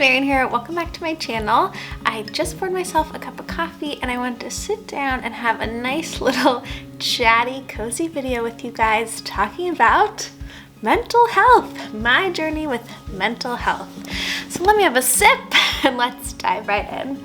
Marian here. Welcome back to my channel. I just poured myself a cup of coffee and I wanted to sit down and have a nice little chatty, cozy video with you guys talking about mental health, my journey with mental health. So let me have a sip and let's dive right in.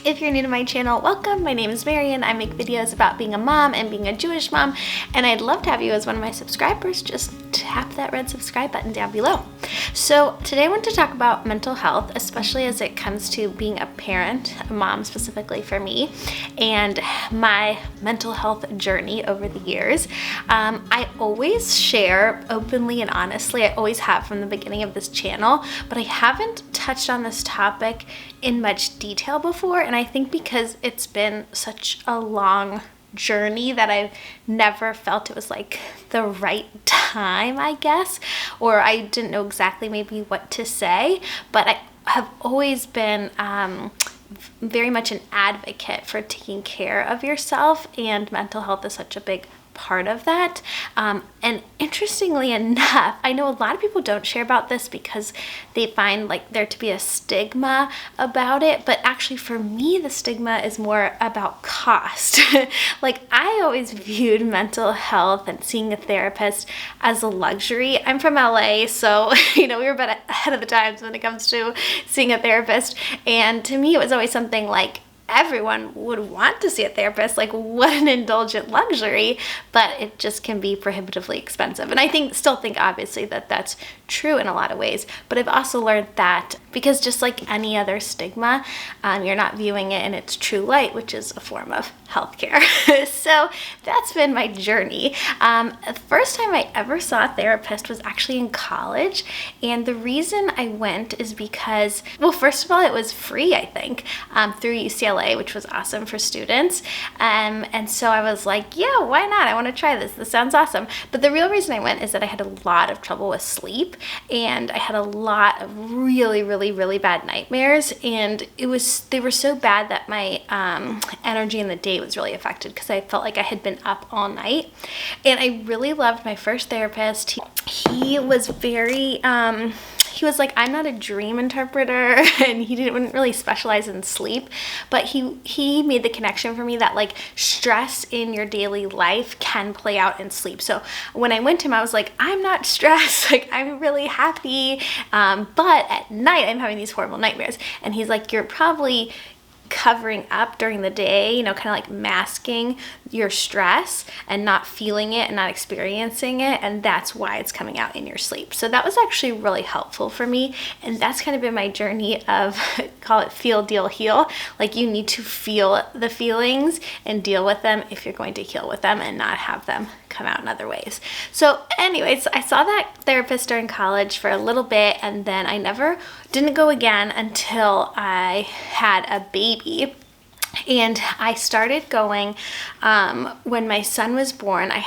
If you're new to my channel, welcome. My name is Marian. I make videos about being a mom and being a Jewish mom, and I'd love to have you as one of my subscribers. Just tap that red subscribe button down below. So today I want to talk about mental health, especially as it comes to being a parent, a mom specifically for me, and my mental health journey over the years. I always share openly and honestly. I always have from the beginning of this channel, but I haven't touched on this topic in much detail before, and I think because it's been such a long journey that I've never felt it was like the right time, I guess, or I didn't know exactly maybe what to say, but I have always been very much an advocate for taking care of yourself, and mental health is such a big part of that. And interestingly enough, I know a lot of people don't share about this because they find like there to be a stigma about it, but actually for me the stigma is more about cost. Like I always viewed mental health and seeing a therapist as a luxury. I'm from LA, so we were a bit ahead of the times when it comes to seeing a therapist, and to me it was always something like everyone would want to see a therapist. Like, what an indulgent luxury, but it just can be prohibitively expensive. And I still think obviously that that's true in a lot of ways, but I've also learned that because just like any other stigma, you're not viewing it in its true light, which is a form of healthcare. So that's been my journey. The first time I ever saw a therapist was actually in college, and the reason I went is because, well, first of all, it was free, I think, through UCLA, which was awesome for students. And so I was like, yeah, why not? I want to try this. This sounds awesome. But the real reason I went is that I had a lot of trouble with sleep, and I had a lot of really bad nightmares, and they were so bad that my energy in the day was really affected because I felt like I had been up all night. And I really loved my first therapist. He was very he was like, I'm not a dream interpreter, and he wouldn't really specialize in sleep, but he made the connection for me that like stress in your daily life can play out in sleep. So when I went to him, I was like, I'm not stressed, like I'm really happy, but at night I'm having these horrible nightmares. And he's like, you're probably covering up during the day, kind of like masking your stress and not feeling it and not experiencing it, and that's why it's coming out in your sleep. So that was actually really helpful for me, and that's kind of been my journey of call it feel, deal, heal. Like you need to feel the feelings and deal with them if you're going to heal with them and not have them come out in other ways. So anyways, I saw that therapist during college for a little bit, and then I didn't go again until I had a baby. And I started going when my son was born. I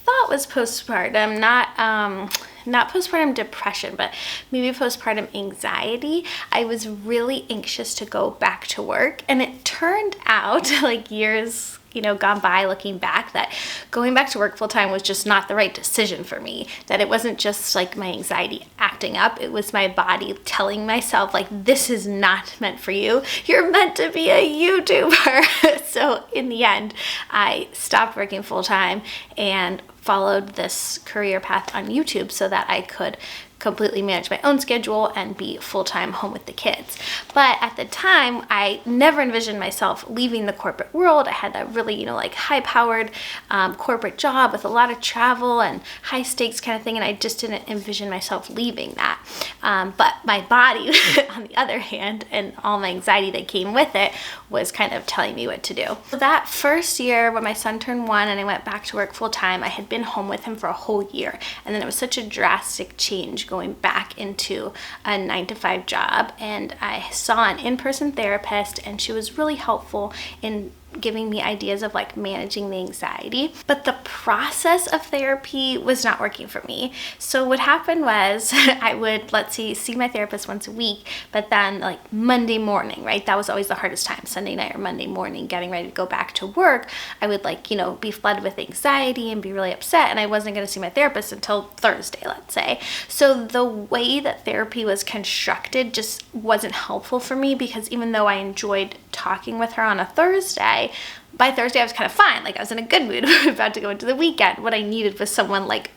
thought was postpartum, not postpartum depression, but maybe postpartum anxiety. I was really anxious to go back to work, and it turned out like years gone by looking back that going back to work full time was just not the right decision for me. That it wasn't just like my anxiety acting up, it was my body telling myself like, this is not meant for you. You're meant to be a YouTuber. So in the end, I stopped working full time and followed this career path on YouTube so that I could completely manage my own schedule and be full-time home with the kids. But at the time, I never envisioned myself leaving the corporate world. I had a really, like high-powered corporate job with a lot of travel and high stakes kind of thing, and I just didn't envision myself leaving that. But my body, on the other hand, and all my anxiety that came with it was kind of telling me what to do. So that first year when my son turned 1 and I went back to work full-time, I had been home with him for a whole year, and then it was such a drastic change going back into a 9-to-5 job, and I saw an in-person therapist, and she was really helpful in giving me ideas of like managing the anxiety. But the process of therapy was not working for me. So what happened was I would, let's see my therapist once a week, but then like Monday morning, right? That was always the hardest time, Sunday night or Monday morning, getting ready to go back to work. I would like, you know, be flooded with anxiety and be really upset, and I wasn't going to see my therapist until Thursday, let's say. So the way that therapy was constructed just wasn't helpful for me, because even though I enjoyed talking with her on a Thursday, by Thursday I was kind of fine. Like I was in a good mood, about to go into the weekend. What I needed was someone like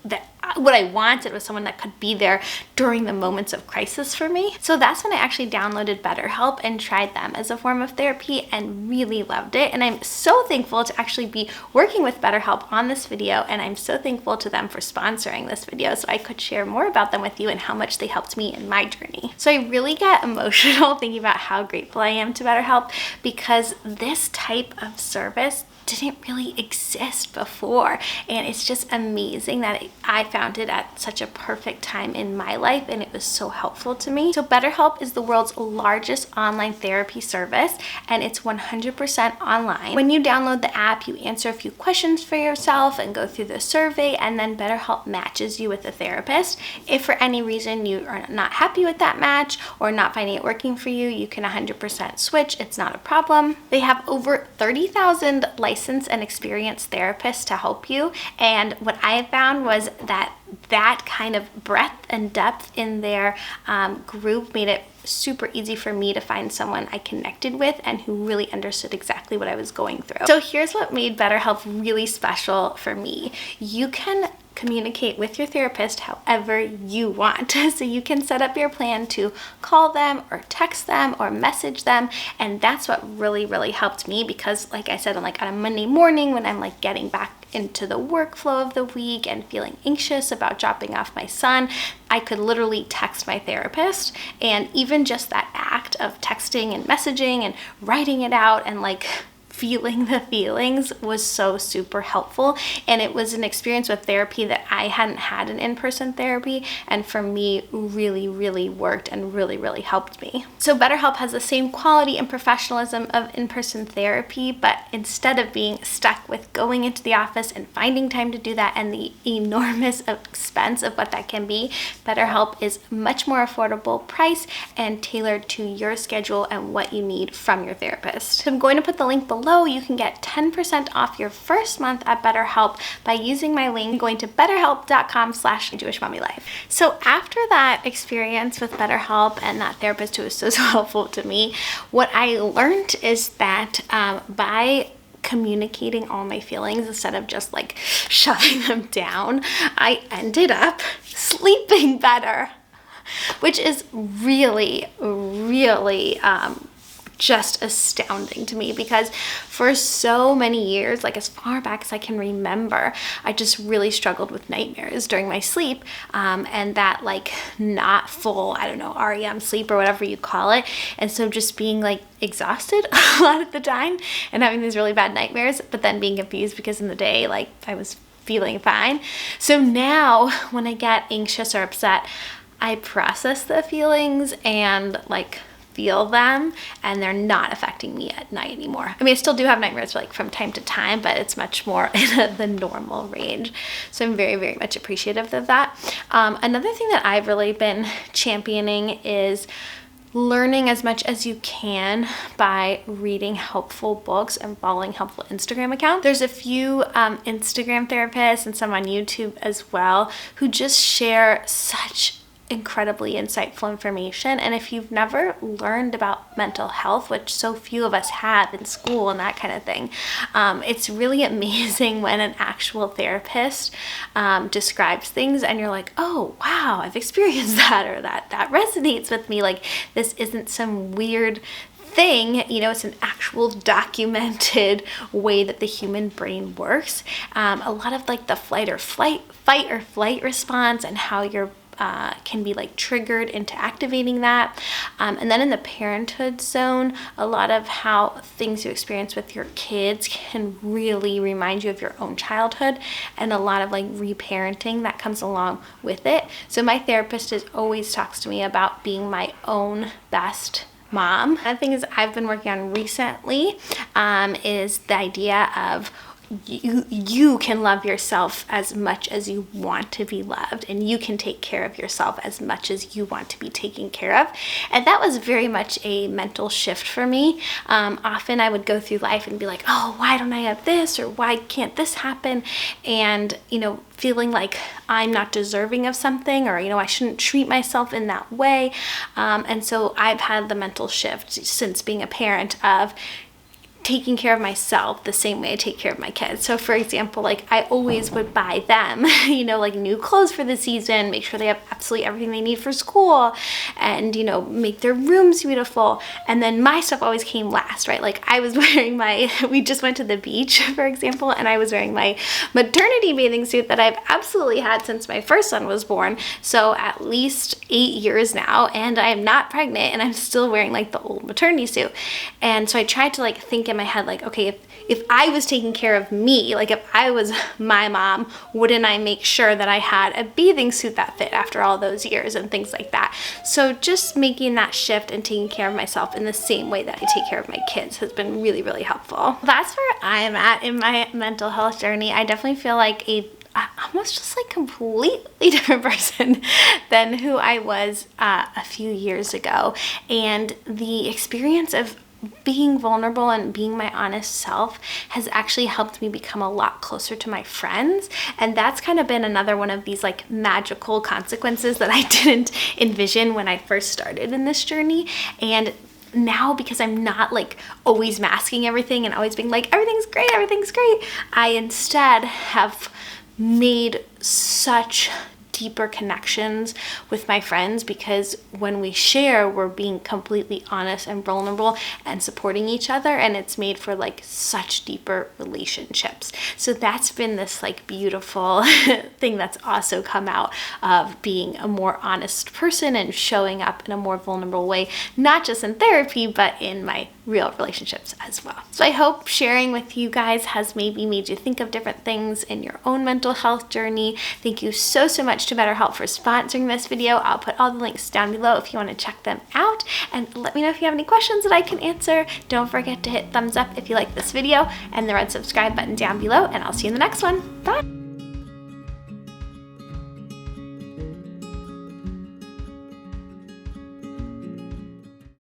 that. What I wanted was someone that could be there during the moments of crisis for me. So that's when I actually downloaded BetterHelp and tried them as a form of therapy and really loved it. And I'm so thankful to actually be working with BetterHelp on this video, and I'm so thankful to them for sponsoring this video so I could share more about them with you and how much they helped me in my journey. So I really get emotional thinking about how grateful I am to BetterHelp, because this type of service didn't really exist before, and it's just amazing that I found it at such a perfect time in my life, and it was so helpful to me. So BetterHelp is the world's largest online therapy service, and it's 100% online. When you download the app, you answer a few questions for yourself and go through the survey, and then BetterHelp matches you with a therapist. If for any reason you are not happy with that match or not finding it working for you, you can 100% switch. It's not a problem. They have over 30,000 licensed and experienced therapists to help you, and what I found was that kind of breadth and depth in their group made it super easy for me to find someone I connected with and who really understood exactly what I was going through. So here's what made BetterHelp really special for me. You can communicate with your therapist however you want. So you can set up your plan to call them or text them or message them, and that's what really, really helped me, because like I said, on a Monday morning when I'm like getting back into the workflow of the week and feeling anxious about dropping off my son, I could literally text my therapist, and even just that act of texting and messaging and writing it out and like feeling the feelings was so super helpful. And it was an experience with therapy that I hadn't had in in-person therapy, and for me really, really worked and really, really helped me. So BetterHelp has the same quality and professionalism of in-person therapy, but instead of being stuck with going into the office and finding time to do that and the enormous expense of what that can be, BetterHelp is much more affordable price and tailored to your schedule and what you need from your therapist. So I'm going to put the link below. You can get 10% off your first month at BetterHelp by using my link, going to betterhelp.com/JewishMommyLife. So after that experience with BetterHelp and that therapist who was so helpful to me, what I learned is that by communicating all my feelings instead of just like shoving them down, I ended up sleeping better, which is really, really just astounding to me, because for so many years, like as far back as I can remember, I just really struggled with nightmares during my sleep, and that like not full, I don't know, REM sleep or whatever you call it. And so just being like exhausted a lot of the time and having these really bad nightmares, but then being confused because in the day, like I was feeling fine. So now when I get anxious or upset, I process the feelings and like feel them, and they're not affecting me at night anymore. I mean, I still do have nightmares like from time to time, but it's much more in the normal range. So I'm very, very much appreciative of that. Another thing that I've really been championing is learning as much as you can by reading helpful books and following helpful Instagram accounts. There's a few Instagram therapists and some on YouTube as well who just share such incredibly insightful information. And if you've never learned about mental health, which so few of us have in school and that kind of thing, it's really amazing when an actual therapist describes things and you're like, oh wow, I've experienced that, or that resonates with me. Like this isn't some weird thing, you know, it's an actual documented way that the human brain works. A lot of like the fight or flight response and how your can be like triggered into activating that. And then in the parenthood zone, a lot of how things you experience with your kids can really remind you of your own childhood, and a lot of like reparenting that comes along with it. So my therapist always talks to me about being my own best mom. One of the things I've been working on recently is the idea of you can love yourself as much as you want to be loved, and you can take care of yourself as much as you want to be taken care of. And that was very much a mental shift for me. Often I would go through life and be like, oh, why don't I have this, or why can't this happen? And, feeling like I'm not deserving of something, or, I shouldn't treat myself in that way. And so I've had the mental shift since being a parent of taking care of myself the same way I take care of my kids. So for example, like I always would buy them, like new clothes for the season, make sure they have absolutely everything they need for school, and, make their rooms beautiful. And then my stuff always came last, right? Like I was wearing we just went to the beach, for example, and I was wearing my maternity bathing suit that I've absolutely had since my first son was born. So at least 8 years now, and I'm not pregnant, and I'm still wearing like the old maternity suit. And so I tried to think in my head, like, okay, if I was taking care of me, like if I was my mom, wouldn't I make sure that I had a bathing suit that fit after all those years and things like that? So just making that shift and taking care of myself in the same way that I take care of my kids has been really, really helpful. That's where I'm at in my mental health journey. I definitely feel like almost just like completely different person than who I was a few years ago. And the experience of being vulnerable and being my honest self has actually helped me become a lot closer to my friends. And that's kind of been another one of these like magical consequences that I didn't envision when I first started in this journey. And now, because I'm not like always masking everything and always being like, everything's great, I instead have made such deeper connections with my friends, because when we share, we're being completely honest and vulnerable and supporting each other, and it's made for like such deeper relationships. So that's been this like beautiful thing that's also come out of being a more honest person and showing up in a more vulnerable way, not just in therapy, but in my real relationships as well. So I hope sharing with you guys has maybe made you think of different things in your own mental health journey. Thank you so much to BetterHelp for sponsoring this video. I'll put all the links down below if you want to check them out, and let me know if you have any questions that I can answer. Don't forget to hit thumbs up if you like this video and the red subscribe button down below, and I'll see you in the next one. Bye!